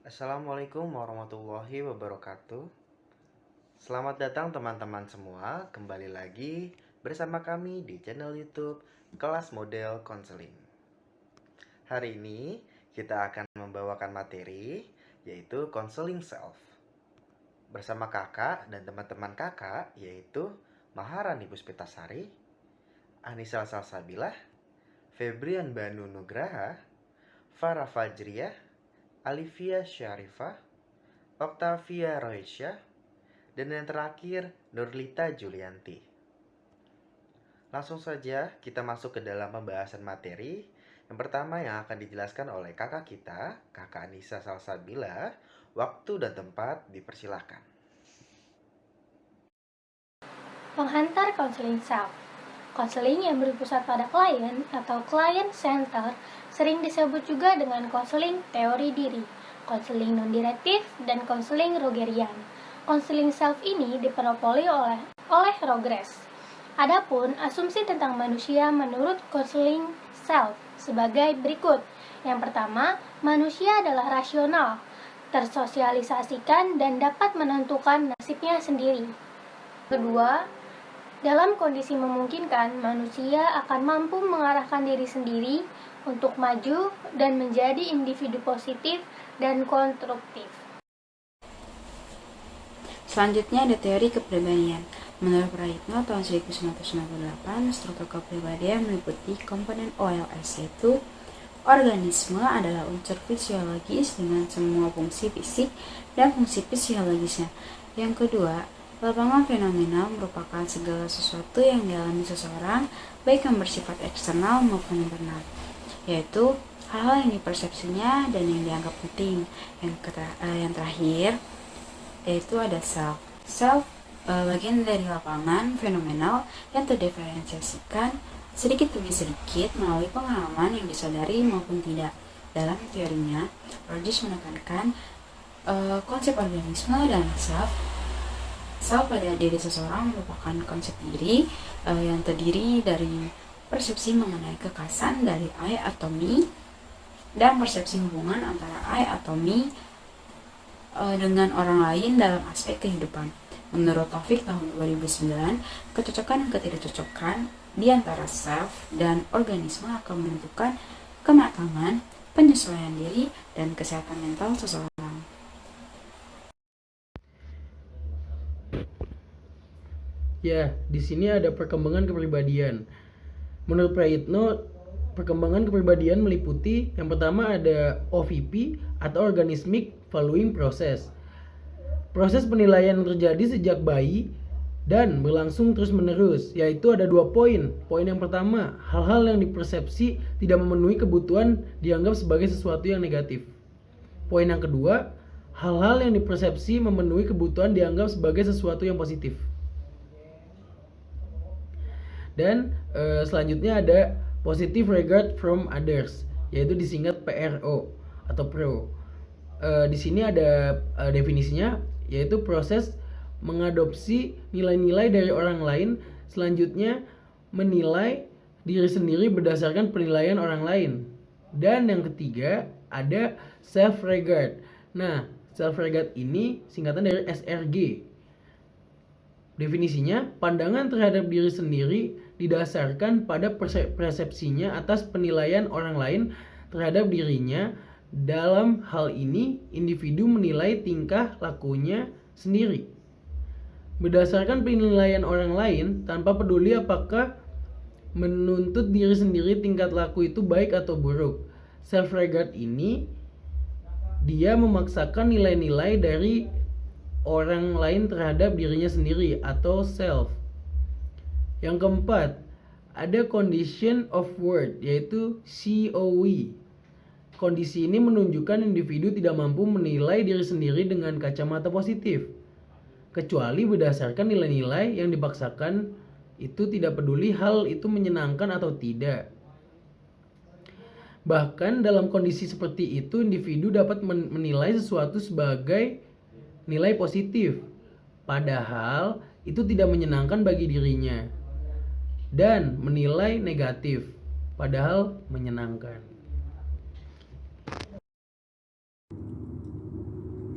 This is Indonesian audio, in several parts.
Assalamualaikum warahmatullahi wabarakatuh. Selamat datang teman-teman semua, kembali lagi bersama kami di channel YouTube Kelas Model Konseling. Hari ini kita akan membawakan materi yaitu Counseling Self. Bersama kakak dan teman-teman kakak yaitu Maharani Puspitasari, Anissa Salsabilah, Febrian Banu Nugraha, Farah Fajriyah, Alivia Syarifah, Octavia Roysyah, dan yang terakhir Nurlita Julianti. Langsung saja kita masuk ke dalam pembahasan materi. Yang pertama yang akan dijelaskan oleh kakak kita, kakak Anissa Salsabila. Waktu dan tempat dipersilahkan. Penghantar konseling self. Konseling yang berpusat pada klien atau client center sering disebut juga dengan konseling teori diri, konseling non-direktif, dan konseling Rogerian. Konseling self ini dipenopoli oleh Rogers. Adapun asumsi tentang manusia menurut konseling self sebagai berikut. Yang pertama, manusia adalah rasional, tersosialisasikan, dan dapat menentukan nasibnya sendiri. Kedua, dalam kondisi memungkinkan, manusia akan mampu mengarahkan diri sendiri untuk maju dan menjadi individu positif dan konstruktif. Selanjutnya ada teori kepribadian. Menurut Praitno tahun 1998, struktur kepribadian meliputi komponen OLS, yaitu organisme adalah unsur fisiologis dengan semua fungsi fisik dan fungsi fisiologisnya. Yang kedua, lapangan fenomenal merupakan segala sesuatu yang dialami seseorang, baik yang bersifat eksternal maupun internal, yaitu hal-hal yang dipersepsinya dan yang dianggap penting. Yang terakhir, yaitu ada self. Self bagian dari lapangan fenomenal yang terdiferensiasikan sedikit demi sedikit melalui pengalaman yang disadari maupun tidak. Dalam teorinya, Rogers menekankan konsep organisme dan self. Self pada diri seseorang merupakan konsep diri yang terdiri dari persepsi mengenai kekhasan dari I atau me dan persepsi hubungan antara I atau me dengan orang lain dalam aspek kehidupan. Menurut Taufik tahun 2009, kecocokan dan ketidakcocokan di antara self dan organisme akan menentukan kematangan, penyesuaian diri, dan kesehatan mental seseorang. Ya, di sini ada perkembangan kepribadian. Menurut Praitno, perkembangan kepribadian meliputi yang pertama ada OVP atau Organismic Valuing Process. Proses penilaian terjadi sejak bayi dan berlangsung terus-menerus, yaitu ada 2 poin. Poin yang pertama, hal-hal yang dipersepsi tidak memenuhi kebutuhan dianggap sebagai sesuatu yang negatif. Poin yang kedua, hal-hal yang dipersepsi memenuhi kebutuhan dianggap sebagai sesuatu yang positif. Dan selanjutnya ada positive regard from others, yaitu disingkat PRO atau PRO. Di sini ada definisinya, yaitu proses mengadopsi nilai-nilai dari orang lain, selanjutnya menilai diri sendiri berdasarkan penilaian orang lain. Dan yang ketiga ada self regard. Nah, self regard ini singkatan dari SRG. Definisinya, pandangan terhadap diri sendiri didasarkan pada persepsinya atas penilaian orang lain terhadap dirinya. Dalam hal ini, individu menilai tingkah lakunya sendiri berdasarkan penilaian orang lain tanpa peduli apakah menuntut diri sendiri tingkat laku itu baik atau buruk. Self-regard ini dia memaksakan nilai-nilai dari orang lain terhadap dirinya sendiri atau self. Yang keempat, ada condition of worth, yaitu COW. Kondisi ini menunjukkan individu tidak mampu menilai diri sendiri dengan kacamata positif, kecuali berdasarkan nilai-nilai yang dipaksakan, itu tidak peduli hal itu menyenangkan atau tidak. Bahkan dalam kondisi seperti itu, individu dapat menilai sesuatu sebagai nilai positif, padahal itu tidak menyenangkan bagi dirinya, dan menilai negatif, padahal menyenangkan.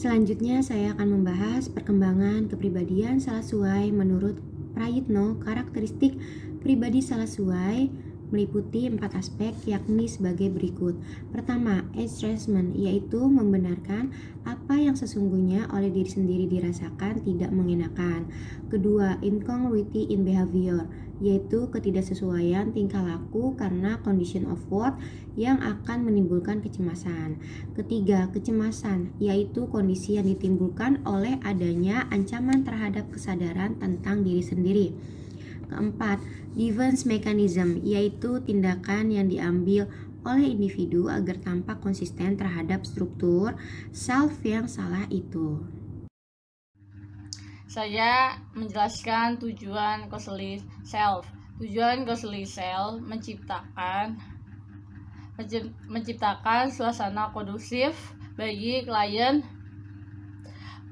Selanjutnya saya akan membahas perkembangan kepribadian Salaswai menurut Prayitno. Karakteristik pribadi Salaswai meliputi 4 aspek, yakni sebagai berikut. Pertama, assessment, yaitu membenarkan apa yang sesungguhnya oleh diri sendiri dirasakan tidak mengenakan. Kedua, incongruity in behavior, yaitu ketidaksesuaian tingkah laku karena condition of what yang akan menimbulkan kecemasan. Ketiga, kecemasan, yaitu kondisi yang ditimbulkan oleh adanya ancaman terhadap kesadaran tentang diri sendiri. Keempat, defense mechanism, yaitu tindakan yang diambil oleh individu agar tampak konsisten terhadap struktur self yang salah itu. Saya menjelaskan tujuan counseling self. Tujuan counseling self menciptakan suasana kondusif bagi klien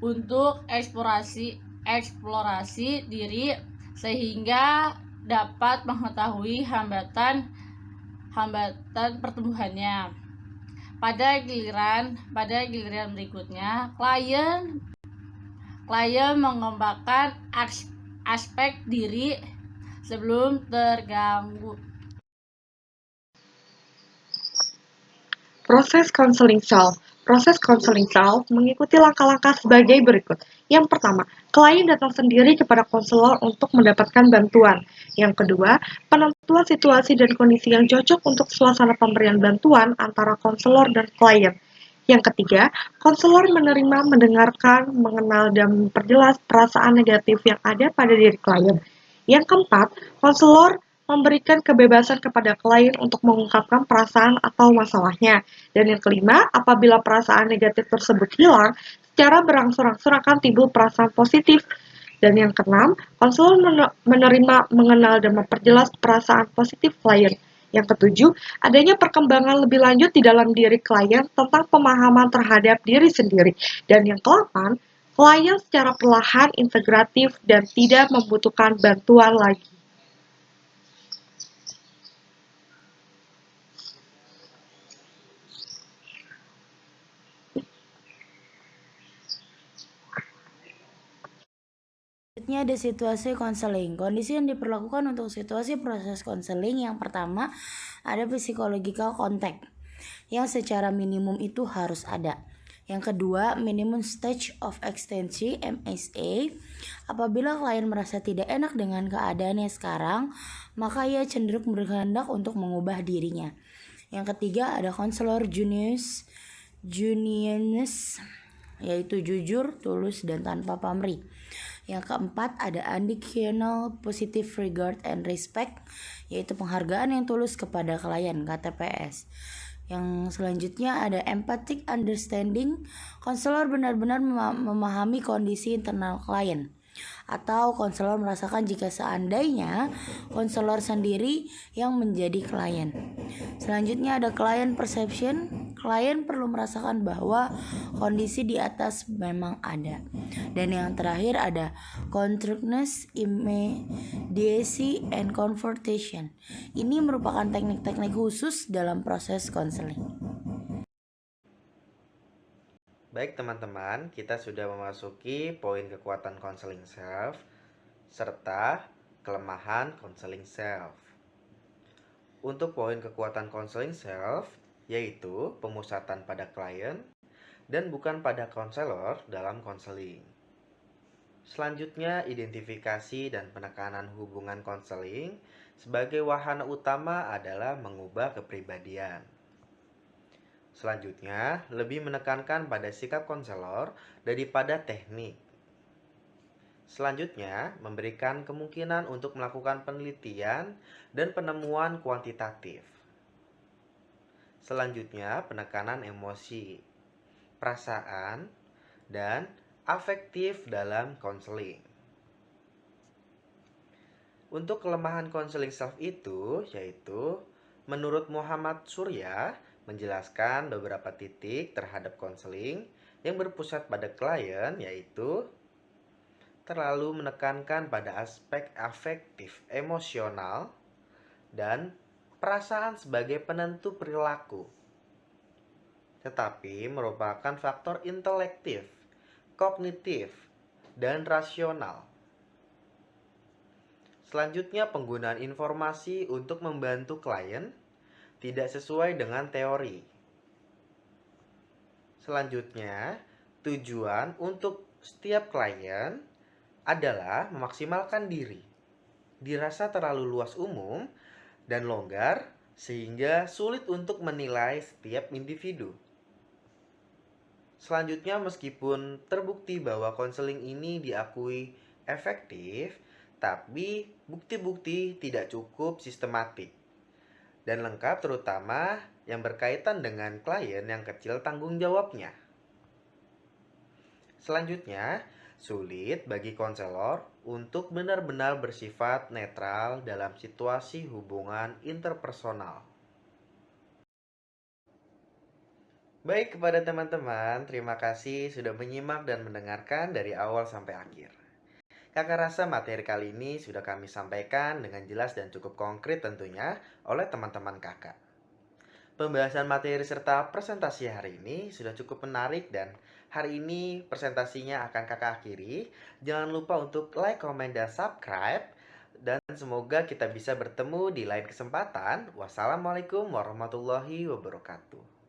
untuk eksplorasi diri sehingga dapat mengetahui hambatan pertumbuhannya. Pada giliran berikutnya, klien mengembangkan aspek diri sebelum terganggu. Proses konseling self. Proses konseling self mengikuti langkah-langkah sebagai berikut. Yang pertama, klien datang sendiri kepada konselor untuk mendapatkan bantuan. Yang kedua, penentuan situasi dan kondisi yang cocok untuk suasana pemberian bantuan antara konselor dan klien. Yang ketiga, konselor menerima, mendengarkan, mengenal, dan memperjelas perasaan negatif yang ada pada diri klien. Yang keempat, konselor memberikan kebebasan kepada klien untuk mengungkapkan perasaan atau masalahnya. Dan yang kelima, apabila perasaan negatif tersebut hilang, secara berangsur-angsur akan timbul perasaan positif. Dan yang keenam, konselor menerima, mengenal, dan memperjelas perasaan positif klien. Yang ketujuh, adanya perkembangan lebih lanjut di dalam diri klien tentang pemahaman terhadap diri sendiri. Dan yang kedelapan, klien secara perlahan, integratif, dan tidak membutuhkan bantuan lagi. Selanjutnya ada situasi konseling. Kondisi yang diperlakukan untuk situasi proses konseling yang pertama ada psychological contact yang secara minimum itu harus ada. Yang kedua, minimum stage of extension MSA. Apabila klien merasa tidak enak dengan keadaannya sekarang, maka ia cenderung berkehendak untuk mengubah dirinya. Yang ketiga, ada counselor genuineness, yaitu jujur, tulus, dan tanpa pamrih. Yang keempat, ada unconditional positive regard and respect, yaitu penghargaan yang tulus kepada klien, KTPS. Yang selanjutnya ada empathic understanding. Konselor benar-benar memahami kondisi internal klien, atau konselor merasakan jika seandainya konselor sendiri yang menjadi klien. Selanjutnya ada client perception. Klien perlu merasakan bahwa kondisi di atas memang ada. Dan yang terakhir ada constructiveness, immediacy, and confrontation. Ini merupakan teknik-teknik khusus dalam proses konseling. Baik teman-teman, kita sudah memasuki poin kekuatan konseling self serta kelemahan konseling self. Untuk poin kekuatan konseling self, yaitu pemusatan pada klien dan bukan pada konselor dalam konseling. Selanjutnya, identifikasi dan penekanan hubungan konseling sebagai wahana utama adalah mengubah kepribadian. Selanjutnya, lebih menekankan pada sikap konselor daripada teknik. Selanjutnya, memberikan kemungkinan untuk melakukan penelitian dan penemuan kuantitatif. Selanjutnya, penekanan emosi, perasaan, dan afektif dalam konseling. Untuk kelemahan konseling self itu, yaitu menurut Muhammad Surya, menjelaskan beberapa titik terhadap konseling yang berpusat pada klien, yaitu terlalu menekankan pada aspek afektif, emosional, dan perasaan sebagai penentu perilaku, tetapi merupakan faktor intelektif kognitif, dan rasional. Selanjutnya, penggunaan informasi untuk membantu klien tidak sesuai dengan teori. Selanjutnya, tujuan untuk setiap klien adalah memaksimalkan diri. Dirasa terlalu luas umum dan longgar sehingga sulit untuk menilai setiap individu. Selanjutnya, meskipun terbukti bahwa konseling ini diakui efektif, tapi bukti-bukti tidak cukup sistematik dan lengkap, terutama yang berkaitan dengan klien yang kecil tanggung jawabnya. Selanjutnya, sulit bagi konselor untuk benar-benar bersifat netral dalam situasi hubungan interpersonal. Baik, kepada teman-teman, terima kasih sudah menyimak dan mendengarkan dari awal sampai akhir. Kakak rasa materi kali ini sudah kami sampaikan dengan jelas dan cukup konkret tentunya oleh teman-teman kakak. Pembahasan materi serta presentasi hari ini sudah cukup menarik dan hari ini presentasinya akan kakak akhiri. Jangan lupa untuk like, comment, dan subscribe. Dan semoga kita bisa bertemu di lain kesempatan. Wassalamualaikum warahmatullahi wabarakatuh.